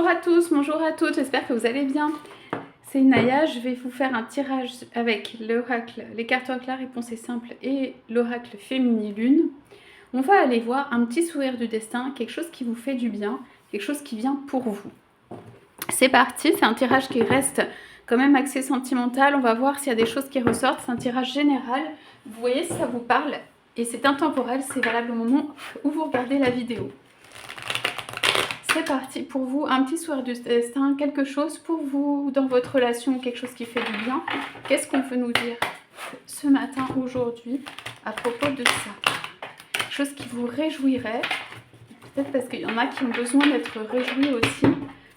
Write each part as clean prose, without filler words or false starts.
Bonjour à tous, bonjour à toutes, j'espère que vous allez bien. C'est Naya, je vais vous faire un tirage avec l'oracle, les cartes oracle la réponse est simple et l'oracle féminin lune. On va aller voir un petit sourire du destin, quelque chose qui vous fait du bien, quelque chose qui vient pour vous. C'est parti, c'est un tirage qui reste quand même axé sentimental, on va voir s'il y a des choses qui ressortent, c'est un tirage général, vous voyez si ça vous parle et c'est intemporel, c'est valable au moment où vous regardez la vidéo. C'est parti pour vous, un petit sourire du destin, quelque chose pour vous dans votre relation, quelque chose qui fait du bien. Qu'est-ce qu'on veut nous dire ce matin, aujourd'hui, à propos de ça? Quelque chose qui vous réjouirait, peut-être parce qu'il y en a qui ont besoin d'être réjouis aussi,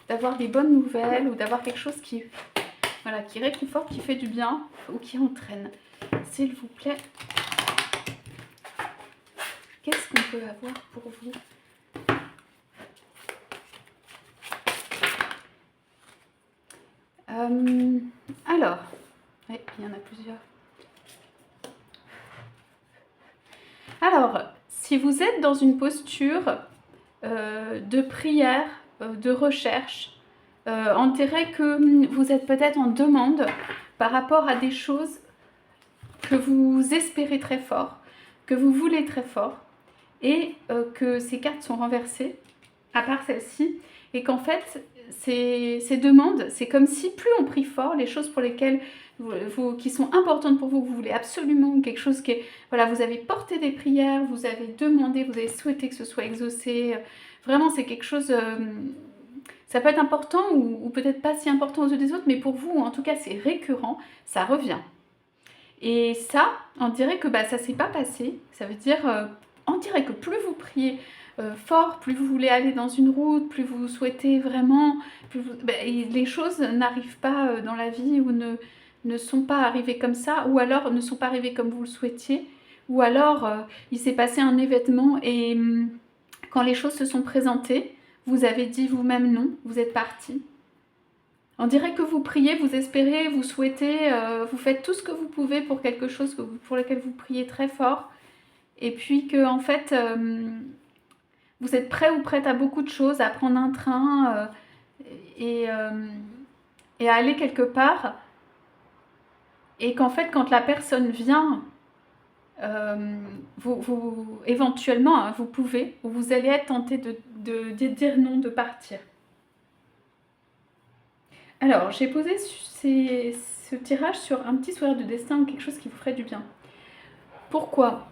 d'avoir des bonnes nouvelles ou d'avoir quelque chose qui, voilà, qui réconforte, qui fait du bien ou qui entraîne. S'il vous plaît, qu'est-ce qu'on peut avoir pour vous? Alors, oui, il y en a plusieurs. Alors, si vous êtes dans une posture de prière, de recherche, on dirait que vous êtes peut-être en demande par rapport à des choses que vous espérez très fort, que vous voulez très fort, et que ces cartes sont renversées, à part celle-ci, et qu'en fait, ces demandes, c'est comme si plus on prie fort, les choses pour lesquelles qui sont importantes pour vous, que vous voulez absolument quelque chose qui est, voilà, vous avez porté des prières, vous avez demandé, vous avez souhaité que ce soit exaucé, vraiment c'est quelque chose, ça peut être important ou peut-être pas si important aux yeux des autres, mais pour vous, en tout cas c'est récurrent, ça revient. Et ça, on dirait que ça s'est pas passé, ça veut dire, on dirait que plus vous priez fort, plus vous voulez aller dans une route, plus vous souhaitez vraiment, les choses n'arrivent pas dans la vie ou ne sont pas arrivées comme ça, ou alors ne sont pas arrivées comme vous le souhaitiez, ou alors il s'est passé un événement et quand les choses se sont présentées, vous avez dit vous-même non, vous êtes parti. On dirait que vous priez, vous espérez, vous souhaitez, vous faites tout ce que vous pouvez pour quelque chose pour lequel vous priez très fort, et puis que en fait vous êtes prêt ou prête à beaucoup de choses, à prendre un train et à aller quelque part, et qu'en fait quand la personne vient, éventuellement hein, vous pouvez, ou vous allez être tenté de dire non, de partir. Alors j'ai posé ce tirage sur un petit sourire de destin ou quelque chose qui vous ferait du bien. Pourquoi?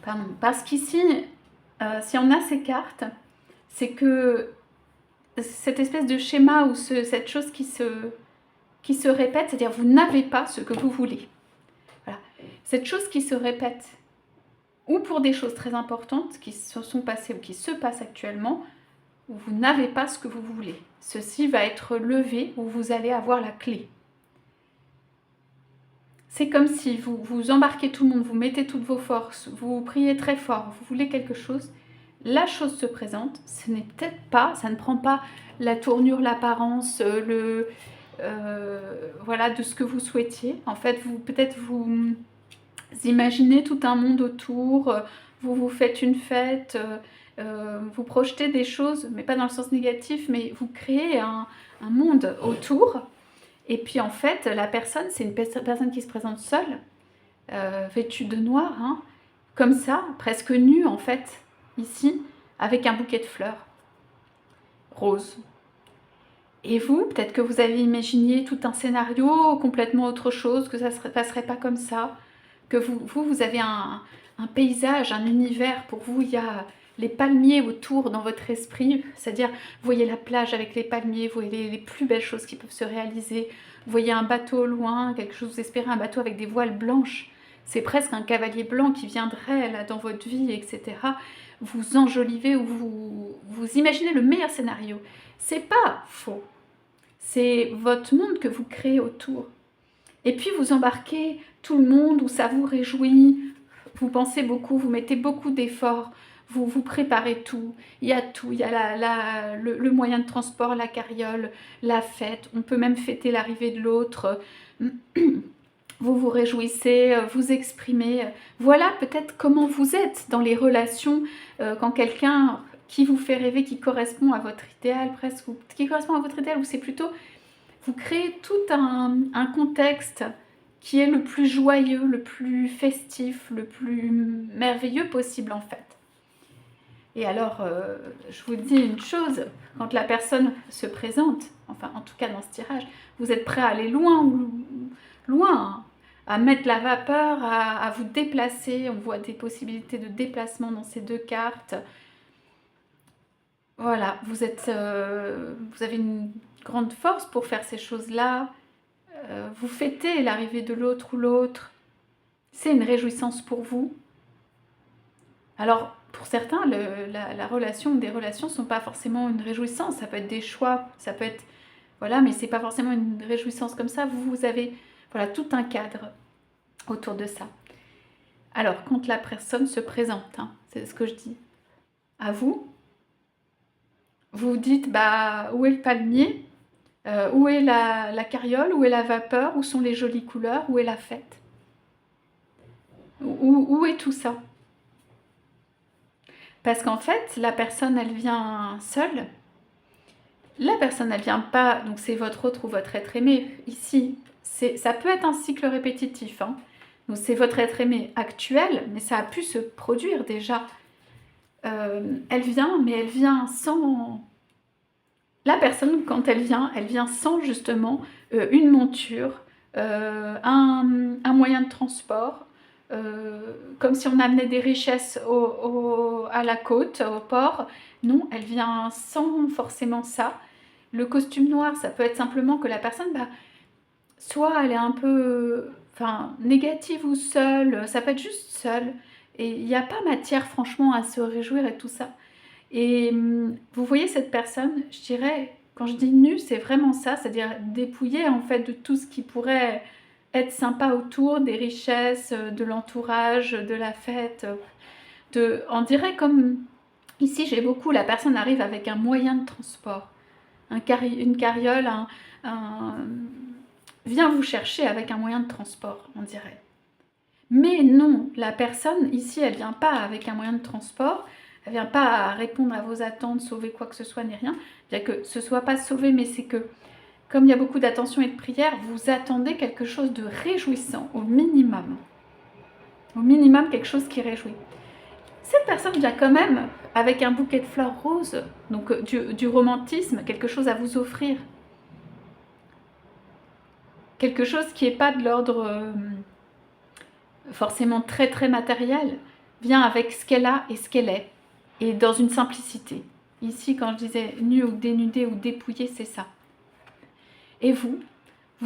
Pardon. Parce qu'ici, si on a ces cartes, c'est que cette espèce de schéma ou cette chose qui se répète, c'est-à-dire vous n'avez pas ce que vous voulez. Voilà. Cette chose qui se répète, ou pour des choses très importantes qui se sont passées ou qui se passent actuellement, où vous n'avez pas ce que vous voulez. Ceci va être levé, où vous allez avoir la clé. C'est comme si vous embarquez tout le monde, vous mettez toutes vos forces, vous priez très fort, vous voulez quelque chose, la chose se présente, ce n'est peut-être pas, ça ne prend pas la tournure, l'apparence, voilà, de ce que vous souhaitiez. En fait, peut-être vous imaginez tout un monde autour, vous faites une fête, vous projetez des choses, mais pas dans le sens négatif, mais vous créez un monde autour. Et puis en fait, la personne, c'est une personne qui se présente seule, vêtue de noir, hein, comme ça, presque nue en fait, ici, avec un bouquet de fleurs, rose. Et vous, peut-être que vous avez imaginé tout un scénario, complètement autre chose, que ça ne passerait pas comme ça, que vous avez un paysage, un univers, pour vous, il y a les palmiers autour dans votre esprit, c'est-à-dire vous voyez la plage avec les palmiers, vous voyez les plus belles choses qui peuvent se réaliser, vous voyez un bateau au loin, quelque chose, vous espérez un bateau avec des voiles blanches, c'est presque un cavalier blanc qui viendrait là dans votre vie, etc. Vous enjolivez ou vous imaginez le meilleur scénario. C'est pas faux, c'est votre monde que vous créez autour. Et puis vous embarquez tout le monde, où ça vous réjouit, vous pensez beaucoup, vous mettez beaucoup d'efforts, vous préparez tout, il y a tout, il y a le moyen de transport, la carriole, la fête, on peut même fêter l'arrivée de l'autre, vous vous réjouissez, vous exprimez, voilà peut-être comment vous êtes dans les relations quand quelqu'un qui vous fait rêver, qui correspond à votre idéal presque, ou qui correspond à votre idéal, ou c'est plutôt, vous créez tout un contexte qui est le plus joyeux, le plus festif, le plus merveilleux possible en fait. Et alors, je vous dis une chose, quand la personne se présente, enfin en tout cas dans ce tirage, vous êtes prêt à aller loin, hein, à mettre la vapeur, à vous déplacer. On voit des possibilités de déplacement dans ces deux cartes. Voilà, vous avez une grande force pour faire ces choses-là. Vous fêtez l'arrivée de l'autre ou l'autre. C'est une réjouissance pour vous. Alors, pour certains, la relation ou des relations ne sont pas forcément une réjouissance. Ça peut être des choix, ça peut être... Voilà, mais ce n'est pas forcément une réjouissance comme ça. Vous avez voilà, tout un cadre autour de ça. Alors, quand la personne se présente, hein, c'est ce que je dis, à vous, vous dites, bah, où est le palmier, où est la carriole, où est la vapeur, où sont les jolies couleurs, où est la fête, où est tout ça? Parce qu'en fait, la personne, elle vient seule. La personne, elle vient pas, donc c'est votre autre ou votre être aimé. Ici, ça peut être un cycle répétitif. Hein. Donc c'est votre être aimé actuel, mais ça a pu se produire déjà. Elle vient, mais elle vient sans... La personne, quand elle vient sans justement une monture, un moyen de transport, comme si on amenait des richesses à la côte, au port. Non, elle vient sans forcément ça. Le costume noir, ça peut être simplement que la personne, bah, soit elle est un peu négative ou seule, ça peut être juste seule. Et il n'y a pas matière franchement à se réjouir et tout ça. Et vous voyez cette personne, je dirais, quand je dis nue, c'est vraiment ça, c'est-à-dire dépouillée en fait de tout ce qui pourrait être sympa autour, des richesses, de l'entourage, de la fête. On dirait comme, ici j'ai beaucoup, la personne arrive avec un moyen de transport, une carriole, vient vous chercher avec un moyen de transport, on dirait. Mais non, la personne ici, elle vient pas avec un moyen de transport, elle vient pas répondre à vos attentes, sauver quoi que ce soit, ni rien. Bien que ce soit pas sauvé, mais c'est que, comme il y a beaucoup d'attention et de prière, vous attendez quelque chose de réjouissant, au minimum. Au minimum, quelque chose qui réjouit. Cette personne vient quand même avec un bouquet de fleurs roses, donc du romantisme, quelque chose à vous offrir. Quelque chose qui n'est pas de l'ordre forcément très très matériel, vient avec ce qu'elle a et ce qu'elle est, et dans une simplicité. Ici, quand je disais nu ou dénudé ou dépouillé, c'est ça. Et vous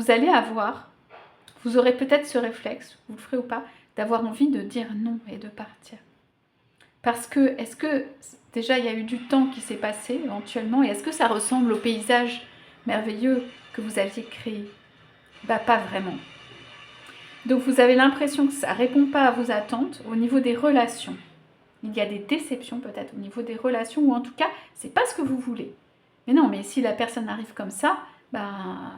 allez avoir, vous aurez peut-être ce réflexe, vous le ferez ou pas, d'avoir envie de dire non et de partir. Parce que, est-ce que, déjà il y a eu du temps qui s'est passé éventuellement, et est-ce que ça ressemble au paysage merveilleux que vous aviez créé? Bah pas vraiment. Donc vous avez l'impression que ça ne répond pas à vos attentes au niveau des relations. Il y a des déceptions peut-être au niveau des relations, ou en tout cas, c'est pas ce que vous voulez. Mais non, mais si la personne arrive comme ça, ben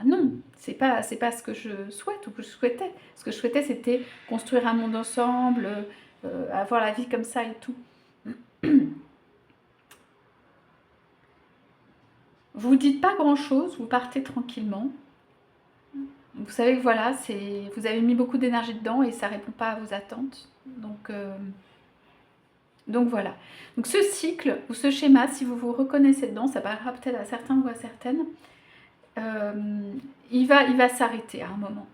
non, c'est pas ce que je souhaite ou que je souhaitais. Ce que je souhaitais, c'était construire un monde ensemble, avoir la vie comme ça et tout. Vous dites pas grand-chose, vous partez tranquillement. Vous savez que voilà, vous avez mis beaucoup d'énergie dedans et ça ne répond pas à vos attentes. Donc voilà. Donc ce cycle ou ce schéma, si vous vous reconnaissez dedans, ça parlera peut-être à certains ou à certaines, il va s'arrêter à un moment.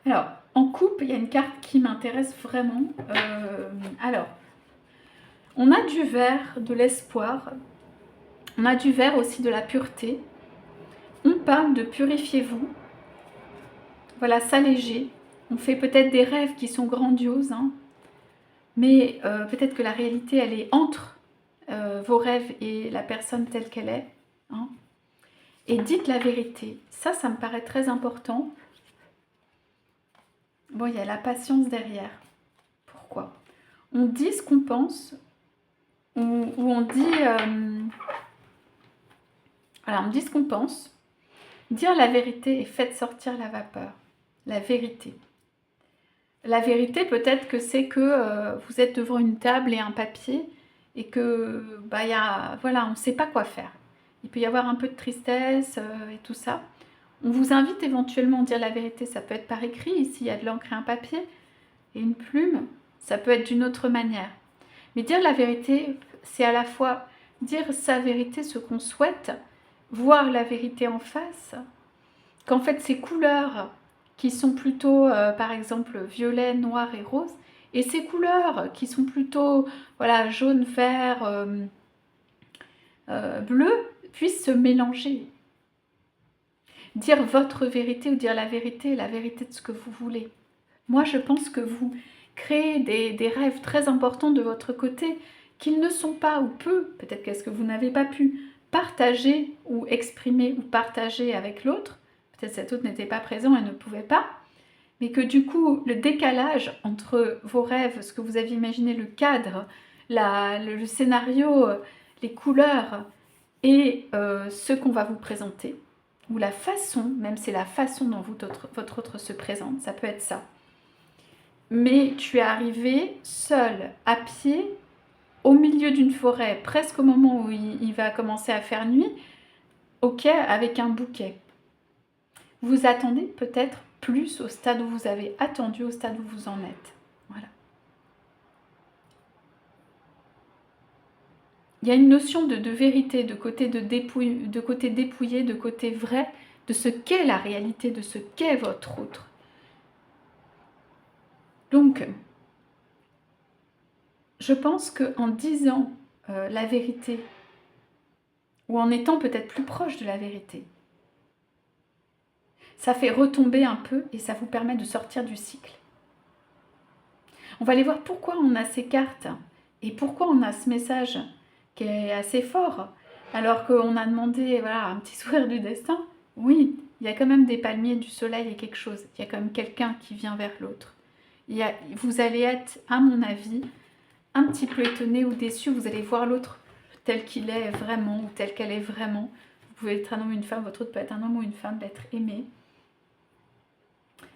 Alors, en couple, il y a une carte qui m'intéresse vraiment. Alors, on a du vert, de l'espoir. On a du vert aussi, de la pureté. On parle de purifiez-vous. Voilà, s'alléger. On fait peut-être des rêves qui sont grandioses, hein, mais peut-être que la réalité, elle est entre vos rêves et la personne telle qu'elle est. Hein. Et dites la vérité. Ça me paraît très important. Bon, il y a la patience derrière. Pourquoi? On dit ce qu'on pense, ou on dit... voilà, on dit ce qu'on pense. Dire la vérité et faites sortir la vapeur. La vérité. La vérité, peut-être que c'est que vous êtes devant une table et un papier et que, bah, voilà, on ne sait pas quoi faire. Il peut y avoir un peu de tristesse et tout ça. On vous invite éventuellement à dire la vérité, ça peut être par écrit, s'il y a de l'encre et un papier et une plume, ça peut être d'une autre manière. Mais dire la vérité, c'est à la fois dire sa vérité, ce qu'on souhaite, voir la vérité en face, qu'en fait ces couleurs qui sont plutôt, par exemple, violet, noir et rose, et ces couleurs qui sont plutôt, voilà, jaune, vert, bleu, puissent se mélanger. Dire votre vérité ou dire la vérité de ce que vous voulez. Moi, je pense que vous créez des rêves très importants de votre côté, qu'ils ne sont pas ou peu, peut-être qu'est-ce que vous n'avez pas pu partager ou exprimer ou partager avec l'autre, peut-être cet autre n'était pas présent et ne pouvait pas, mais que du coup, le décalage entre vos rêves, ce que vous aviez imaginé, le cadre, le scénario, les couleurs et ce qu'on va vous présenter, ou la façon, même c'est la façon dont votre autre se présente, ça peut être ça. Mais tu es arrivé seul, à pied, au milieu d'une forêt, presque au moment où il va commencer à faire nuit, ok, avec un bouquet. Vous attendez peut-être plus au stade où vous avez attendu, au stade où vous en êtes. Voilà. Il y a une notion de vérité, de côté dépouillé, de côté vrai, de ce qu'est la réalité, de ce qu'est votre autre. Donc, je pense qu'en disant la vérité, ou en étant peut-être plus proche de la vérité, ça fait retomber un peu et ça vous permet de sortir du cycle. On va aller voir pourquoi on a ces cartes et pourquoi on a ce message qui est assez fort, alors qu'on a demandé voilà, un petit sourire du destin. Oui, il y a quand même des palmiers, du soleil et quelque chose. Il y a quand même quelqu'un qui vient vers l'autre. Vous allez être, à mon avis, un petit peu étonné ou déçu. Vous allez voir l'autre tel qu'il est vraiment ou tel qu'elle est vraiment. Vous pouvez être un homme ou une femme, votre autre peut être un homme ou une femme, d'être aimé.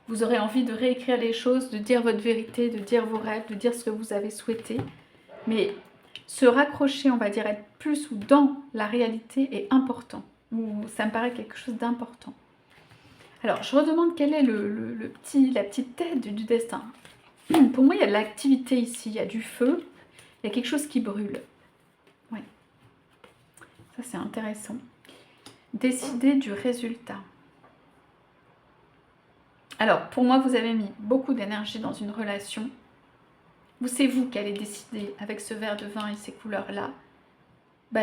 Vous aurez envie de réécrire les choses, de dire votre vérité, de dire vos rêves, de dire ce que vous avez souhaité. Mais se raccrocher, on va dire, être plus ou dans la réalité est important. Ou ça me paraît quelque chose d'important. Alors, je redemande quelle est la petite tête du destin. Pour moi, il y a de l'activité ici, il y a du feu, il y a quelque chose qui brûle. Ouais. Ça, c'est intéressant. Décider du résultat. Alors, pour moi, vous avez mis beaucoup d'énergie dans une relation. C'est vous qui allez décider, avec ce verre de vin et ces couleurs-là,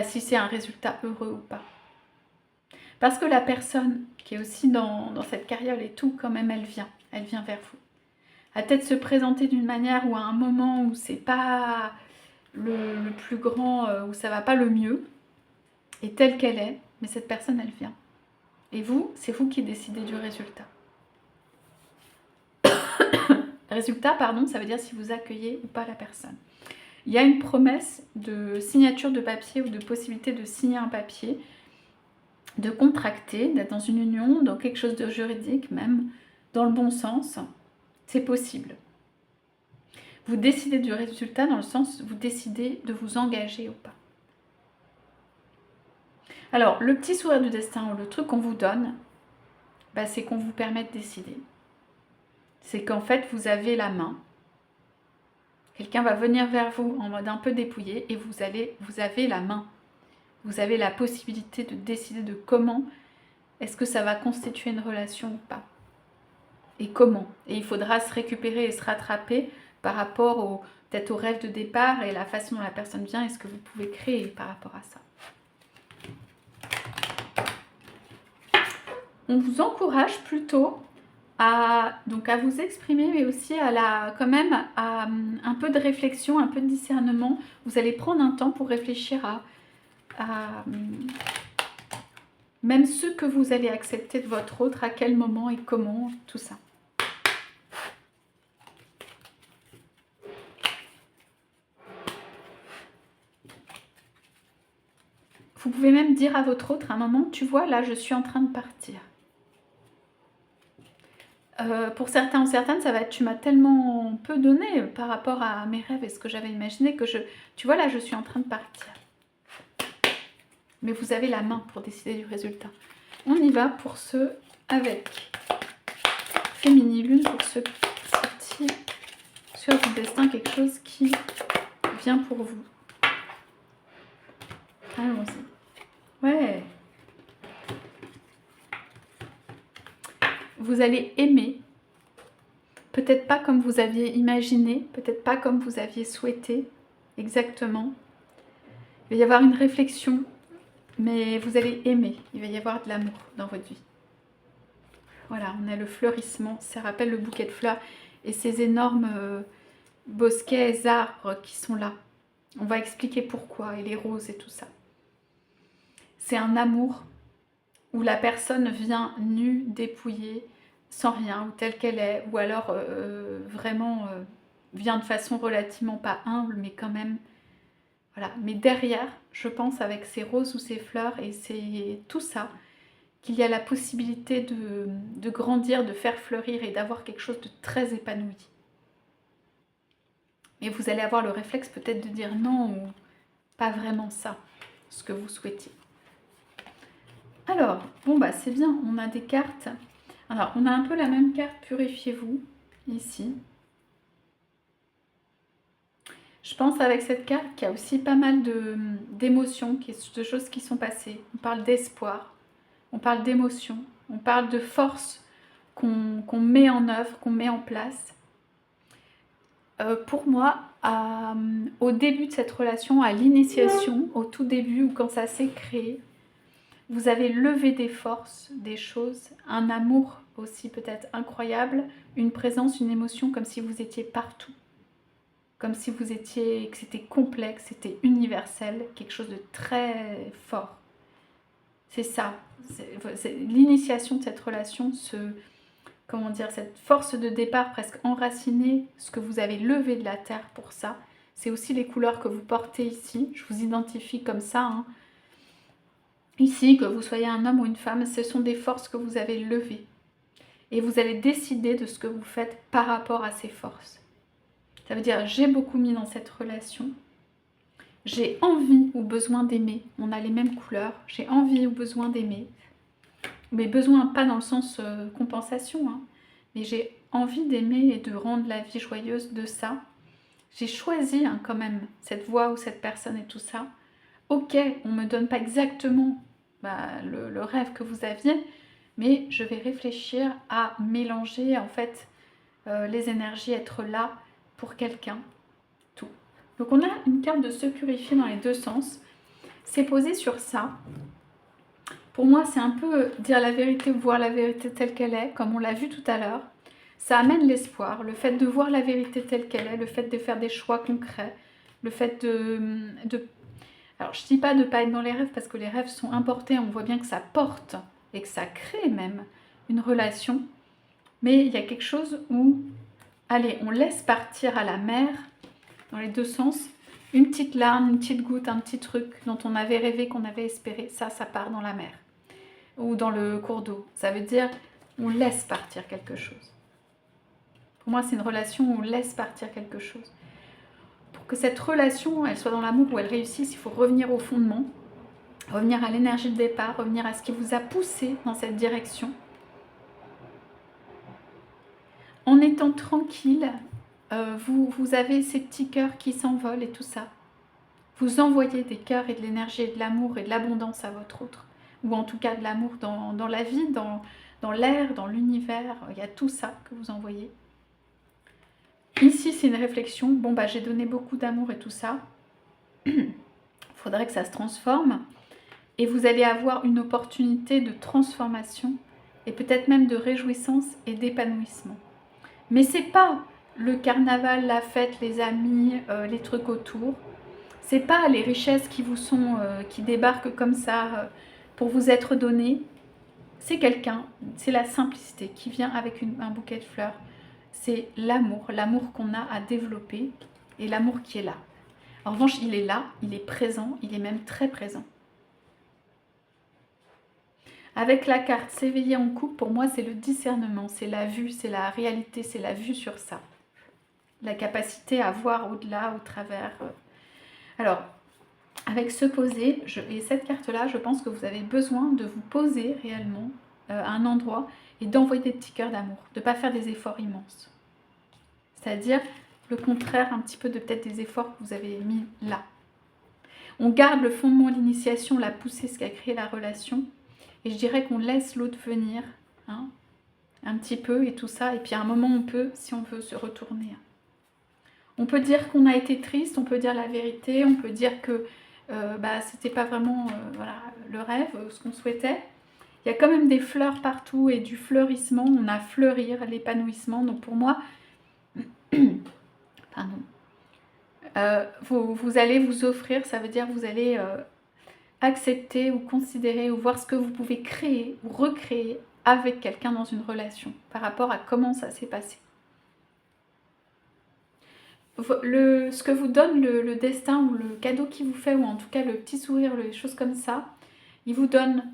si c'est un résultat heureux ou pas. Parce que la personne qui est aussi dans cette carriole et tout, quand même, elle vient vers vous. Elle peut-être se présenter d'une manière ou à un moment où c'est pas le plus grand, où ça va pas le mieux, et telle qu'elle est, mais cette personne, elle vient. Et vous, c'est vous qui décidez du résultat. Résultat, pardon, ça veut dire si vous accueillez ou pas la personne. Il y a une promesse de signature de papier ou de possibilité de signer un papier, de contracter, d'être dans une union, dans quelque chose de juridique même, dans le bon sens. C'est possible. Vous décidez du résultat dans le sens, vous décidez de vous engager ou pas. Alors, le petit sourire du destin ou le truc qu'on vous donne, c'est qu'on vous permet de décider. C'est qu'en fait, vous avez la main. Quelqu'un va venir vers vous en mode un peu dépouillé et vous avez la main. Vous avez la possibilité de décider de comment est-ce que ça va constituer une relation ou pas. Et comment. Et il faudra se récupérer et se rattraper par rapport peut-être au rêve de départ et la façon dont la personne vient et ce que vous pouvez créer par rapport à ça. On vous encourage plutôt à vous exprimer, mais aussi quand même à un peu de réflexion, un peu de discernement. Vous allez prendre un temps pour réfléchir à même ce que vous allez accepter de votre autre, à quel moment et comment, tout ça. Vous pouvez même dire à votre autre à un moment, tu vois, là, je suis en train de partir. Pour certains ou certaines, ça va être tu m'as tellement peu donné par rapport à mes rêves et ce que j'avais imaginé que tu vois là, je suis en train de partir. Mais vous avez la main pour décider du résultat. On y va pour ceux avec Féminilune, pour ceux qui sur du destin, quelque chose qui vient pour vous. Allons-y. Ouais. Vous allez aimer. Peut-être pas comme vous aviez imaginé, peut-être pas comme vous aviez souhaité, exactement. Il va y avoir une réflexion, mais vous allez aimer. Il va y avoir de l'amour dans votre vie. Voilà, on a le fleurissement, ça rappelle le bouquet de fleurs et ces énormes bosquets, arbres qui sont là. On va expliquer pourquoi, et les roses et tout ça. C'est un amour où la personne vient nue, dépouillée, sans rien, ou telle qu'elle est, ou alors vraiment vient de façon relativement pas humble, mais quand même, voilà. Mais derrière, je pense avec ces roses ou ces fleurs et c'est tout ça, qu'il y a la possibilité de grandir, de faire fleurir et d'avoir quelque chose de très épanoui. Et vous allez avoir le réflexe peut-être de dire non ou pas vraiment ça, ce que vous souhaitiez. Alors, bon bah c'est bien, on a des cartes. Alors, on a un peu la même carte, purifiez-vous, ici. Je pense avec cette carte qu'il y a aussi pas mal d'émotions, de choses qui sont passées. On parle d'espoir, on parle d'émotions, on parle de force qu'on met en œuvre, qu'on met en place. Pour moi, au début de cette relation, à l'initiation, au tout début, ou quand ça s'est créé, vous avez levé des forces, des choses, un amour aussi peut-être incroyable, une présence, une émotion comme si vous étiez partout. Comme si vous étiez, que c'était complexe, c'était universel, quelque chose de très fort. C'est ça, l'initiation de cette relation, comment dire, cette force de départ presque enracinée, ce que vous avez levé de la terre pour ça. C'est aussi les couleurs que vous portez ici, je vous identifie comme ça. Hein. Ici, que vous soyez un homme ou une femme, ce sont des forces que vous avez levées. Et vous allez décider de ce que vous faites par rapport à ces forces. Ça veut dire, j'ai beaucoup mis dans cette relation. J'ai envie ou besoin d'aimer. On a les mêmes couleurs. J'ai envie ou besoin d'aimer. Mais besoin, pas dans le sens compensation. Hein, mais j'ai envie d'aimer et de rendre la vie joyeuse de ça. J'ai choisi hein, quand même cette voie ou cette personne et tout ça. Ok, on ne me donne pas exactement le rêve que vous aviez, mais je vais réfléchir à mélanger en fait les énergies, être là pour quelqu'un, tout. Donc on a une carte de se purifier dans les deux sens. C'est posé sur ça. Pour moi, c'est un peu dire la vérité, voir la vérité telle qu'elle est, comme on l'a vu tout à l'heure. Ça amène l'espoir, le fait de voir la vérité telle qu'elle est, le fait de faire des choix concrets, le fait de alors, je ne dis pas de ne pas être dans les rêves, parce que les rêves sont importés, on voit bien que ça porte, et que ça crée même une relation. Mais il y a quelque chose où, allez, on laisse partir à la mer, dans les deux sens, une petite larme, une petite goutte, un petit truc dont on avait rêvé, qu'on avait espéré, ça part dans la mer. Ou dans le cours d'eau. Ça veut dire, on laisse partir quelque chose. Pour moi, c'est une relation où on laisse partir quelque chose. Pour que cette relation, elle soit dans l'amour, où elle réussisse, il faut revenir au fondement, revenir à l'énergie de départ, revenir à ce qui vous a poussé dans cette direction. En étant tranquille, vous avez ces petits cœurs qui s'envolent et tout ça. Vous envoyez des cœurs et de l'énergie et de l'amour et de l'abondance à votre autre. Ou en tout cas de l'amour dans la vie, dans l'air, dans l'univers. Il y a tout ça que vous envoyez. Ici, c'est une réflexion. Bon, bah, j'ai donné beaucoup d'amour et tout ça. Il faudrait que ça se transforme. Et vous allez avoir une opportunité de transformation et peut-être même de réjouissance et d'épanouissement. Mais c'est pas le carnaval, la fête, les amis, les trucs autour. C'est pas les richesses qui vous sont, qui débarquent comme ça pour vous être données. C'est quelqu'un, c'est la simplicité qui vient avec un bouquet de fleurs. C'est l'amour qu'on a à développer et l'amour qui est là. En revanche, il est là, il est présent, il est même très présent. Avec la carte s'éveiller en couple, pour moi, c'est le discernement, c'est la vue, c'est la réalité, c'est la vue sur ça. La capacité à voir au-delà, au travers. Alors, avec se poser, et cette carte-là, je pense que vous avez besoin de vous poser réellement à un endroit et d'envoyer des petits cœurs d'amour, de ne pas faire des efforts immenses. C'est-à-dire le contraire un petit peu de peut-être des efforts que vous avez mis là. On garde le fondement de l'initiation, la poussée, ce qui a créé la relation. Et je dirais qu'on laisse l'autre venir, hein, un petit peu et tout ça. Et puis à un moment, on peut, si on veut, se retourner. On peut dire qu'on a été triste, on peut dire la vérité, on peut dire que c'était pas vraiment voilà, le rêve, ce qu'on souhaitait. Il y a quand même des fleurs partout et du fleurissement. On a fleurir, l'épanouissement. Donc pour moi, pardon. Vous allez vous offrir, ça veut dire vous allez accepter ou considérer ou voir ce que vous pouvez créer ou recréer avec quelqu'un dans une relation par rapport à comment ça s'est passé. Ce que vous donne le destin ou le cadeau qu'il vous fait, ou en tout cas le petit sourire, les choses comme ça, il vous donne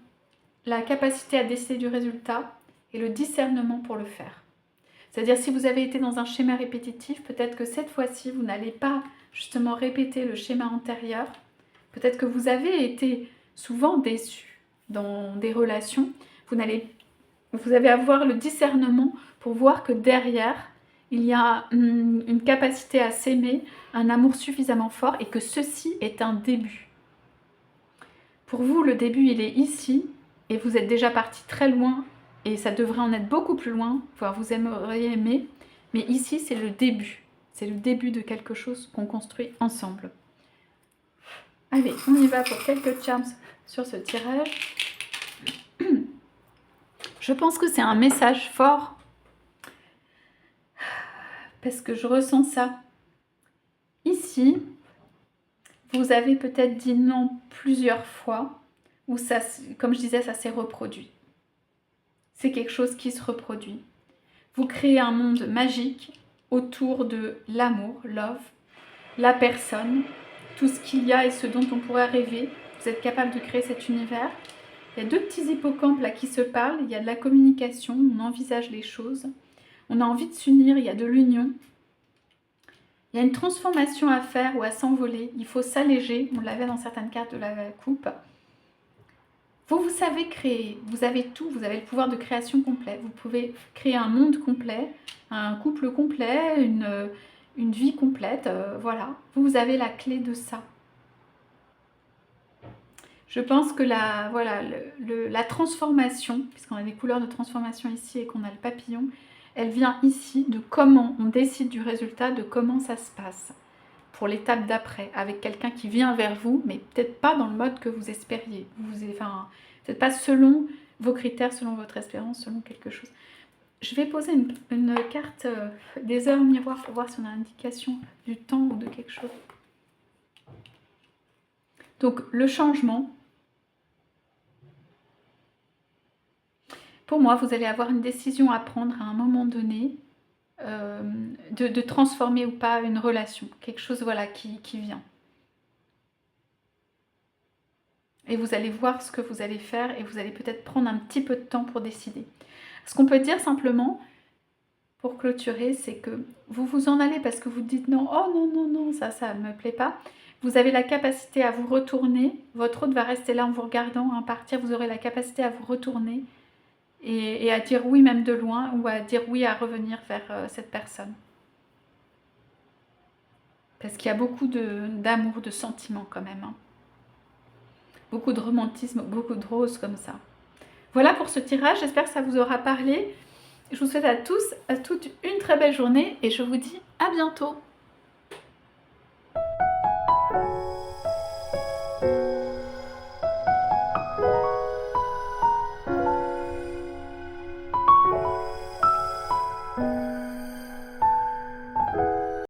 la capacité à décider du résultat et le discernement pour le faire. C'est-à-dire si vous avez été dans un schéma répétitif, peut-être que cette fois-ci, vous n'allez pas justement répéter le schéma antérieur. Peut-être que vous avez été souvent déçu dans des relations. Vous allez avoir le discernement pour voir que derrière, il y a une capacité à s'aimer, un amour suffisamment fort et que ceci est un début. Pour vous, le début, il est ici et vous êtes déjà parti très loin et ça devrait en être beaucoup plus loin, voire vous aimeriez aimer, mais ici, c'est le début. C'est le début de quelque chose qu'on construit ensemble. Allez, on y va pour quelques charms sur ce tirage. Je pense que c'est un message fort parce que je ressens ça. Ici, vous avez peut-être dit non plusieurs fois ou ça, comme je disais, ça s'est reproduit. C'est quelque chose qui se reproduit. Vous créez un monde magique autour de l'amour, love, la personne, tout ce qu'il y a et ce dont on pourrait rêver. Vous êtes capable de créer cet univers. Il y a deux petits hippocampes là qui se parlent. Il y a de la communication, on envisage les choses. On a envie de s'unir, il y a de l'union. Il y a une transformation à faire ou à s'envoler. Il faut s'alléger. On l'avait dans certaines cartes de la coupe. Vous savez créer. Vous avez tout. Vous avez le pouvoir de création complet. Vous pouvez créer un monde complet, un couple complet, une vie complète. Voilà. Vous avez la clé de ça. Je pense que la transformation, puisqu'on a des couleurs de transformation ici et qu'on a le papillon, elle vient ici de comment on décide du résultat, de comment ça se passe pour l'étape d'après, avec quelqu'un qui vient vers vous, mais peut-être pas dans le mode que vous espériez. Peut-être pas selon vos critères, selon votre espérance, selon quelque chose. Je vais poser une carte des heures miroirs pour voir si on a indication du temps ou de quelque chose. Donc, le changement. Pour moi, vous allez avoir une décision à prendre à un moment donné de transformer ou pas une relation. Quelque chose voilà, qui vient. Et vous allez voir ce que vous allez faire et vous allez peut-être prendre un petit peu de temps pour décider. Ce qu'on peut dire simplement, pour clôturer, c'est que vous vous en allez parce que vous dites non, oh non, non, non, ça ne me plaît pas. Vous avez la capacité à vous retourner. Votre hôte va rester là en vous regardant. À partir, vous aurez la capacité à vous retourner et à dire oui même de loin ou à dire oui à revenir vers cette personne. Parce qu'il y a beaucoup d'amour, de sentiments quand même. Hein. Beaucoup de romantisme, beaucoup de roses comme ça. Voilà pour ce tirage, j'espère que ça vous aura parlé. Je vous souhaite à tous, à toutes une très belle journée et je vous dis à bientôt.